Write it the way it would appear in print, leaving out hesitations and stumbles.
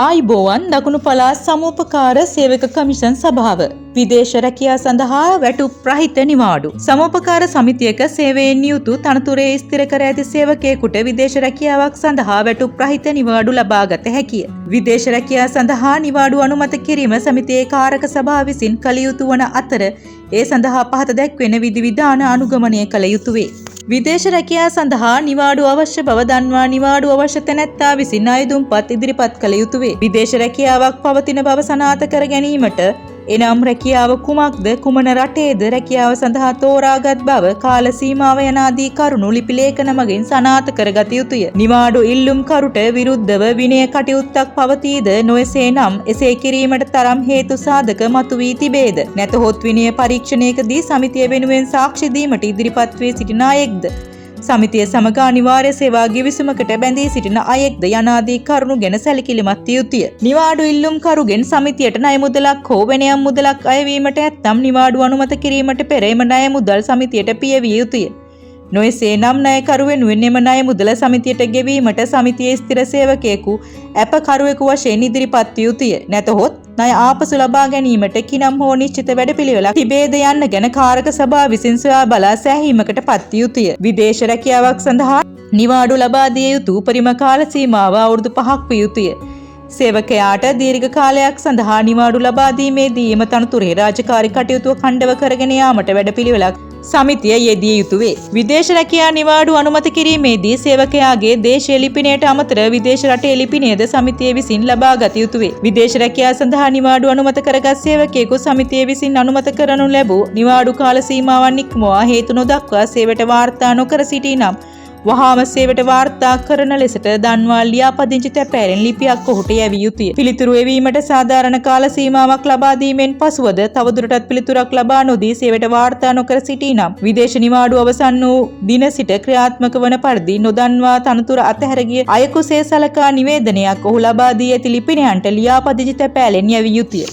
ආයිබෝවන් දකුණු පළාත් සමූපකාර සේවක කමිෂන් සභාව විදේශ රැකියා සඳහා වැටුප් රහිත නිවාඩු සමූපකාර සමිතියක සේවයෙන් නියුතු තනතුරේ ස්ථිර කර ඇති සේවකයෙකුට විදේශ රැකියාවක් සඳහා වැටුප් රහිත නිවාඩු ලබාගත හැකිය. විදේශ රැකියා සඳහා නිවාඩු අනුමත කිරීම සමිතියේ කාරක සභාව විසින් කළ යුතු වන අතර ඒ සඳහා පහත දැක්වෙන විධිවිධාන අනුගමනය කළ යුතු වේ. විදේශ රැකියා සඳහා නිවාඩු අවශ්‍ය බව දන්වා නිවාඩු අවශ්‍ය තැනැත්තා විසින් අයදුම්පත් ඉදිරිපත් කළ යුතු වේ. විදේශ රැකියාවක් පවතින බව සනාථ කර ගැනීමට එනම් රැකියාව කුමක්ද කුමන රටේද රැකියාව සඳහා තෝරාගත් බව කාල සීමාව යන ආදී කරුණු ලිපි ලේඛන මගින් සනාථ කරගත යුතුය. නිවාඩු ඉල්ලුම් කරුට විරුද්ධව විනය කටයුත්තක් පවතීද නොයසේ නම් එසේ කිරීමට තරම් හේතු සාධක මතුවී තිබේද නැතහොත් විනය පරීක්ෂණයකදී සමිතිය වෙනුවෙන් සාක්ෂි දීමට ඉදිරිපත් වී සිටින අයෙක්ද සමිතිය සමග අනිවාර්ය සේවා ගිවිසුමකට බැඳී සිටින අයෙක්ද යනාදී කරුණු ගැන සැලකිලිමත් යුතුය. නිවාඩු ඉල්ලුම් කරුගෙන් සමිතියට ණය මුදලක් හෝ වෙනයම් මුදලක් අයවීමට ඇත්නම් නිවාඩු අනුමත කිරීමට පෙර එම ණය මුදල් සමිතියට පියවිය යුතුය. නොයසේ නම් ණයකරු වෙනුවෙන් එම ණය මුදල සමිතියට ගෙවීමට සමිතියේ ස්ථිර සේවකයෙකු අපකරුවෙකු වශයෙන් ඉදිරිපත් යුතුය. නැතහොත් ණය ආපසු ලබා ගැනීමට කිනම් හෝ නිශ්චිත වැඩපිළිවෙලක් තිබේද යන්න ගැන කාරක සභාව විසින් සොයා බලා සෑහීමකට පත් යුතුය. විදේශ රැකියාවක් සඳහා නිවාඩු ලබා දිය යුතු උපරිම කාල සීමාව අවුරුදු 5ක් විය යුතුය. සේවකයාට දීර්ඝ කාලයක් සඳහා නිවාඩු ලබා දීමේදී එම තනතුරේ රාජකාරී කටයුතු खंडව කරගෙන යාමට වැඩපිළිවෙලක් සමිතිය යෙදිය යුතු වේ. විදේශ රැකියා නිවාඩු අනුමත කිරීමේදී සේවකයාගේ දේශීය ලිපිණයට අමතර විදේශ රටේ ලිපිණයද සමිතිය විසින් ලබා ගත යුතු වේ. විදේශ රැකියා සඳහා නිවාඩු අනුමත කරගත් සේවකයෙකු සමිතිය විසින් අනුමත කරනු ලැබූ නිවාඩු කාල සීමාවන් ඉක්මවා හේතු නොදක්වා සේවයට වාර්තා නොකර සිටී නම් වහාම සේවයට වාර්තා කරන ලෙසට දන්වා ලියාපදිංචි තැපෑරෙන් ලිපියක් ඔහුට යැවිය යුතුය. පිළිතුරු එවීමට සාධාරණ කාල සීමාවක් ලබා දීමෙන් පසුවද තවදුරටත් පිළිතුරක් ලබා නොදී සේවයට වාර්තා නොකර සිටී නම් විදේශ නිවාඩු අවසන් වූ දින සිට ක්‍රියාත්මක වන පරිදි නොදන්වා තනතුර අතහැර ගිය අයෙකුසේ සලකා නිවේදනයක් ඔහු ලබා දී ඇති ලිපිණයන්ට ලියාපදිංචි තැපෑලෙන් යැවිය යුතුය.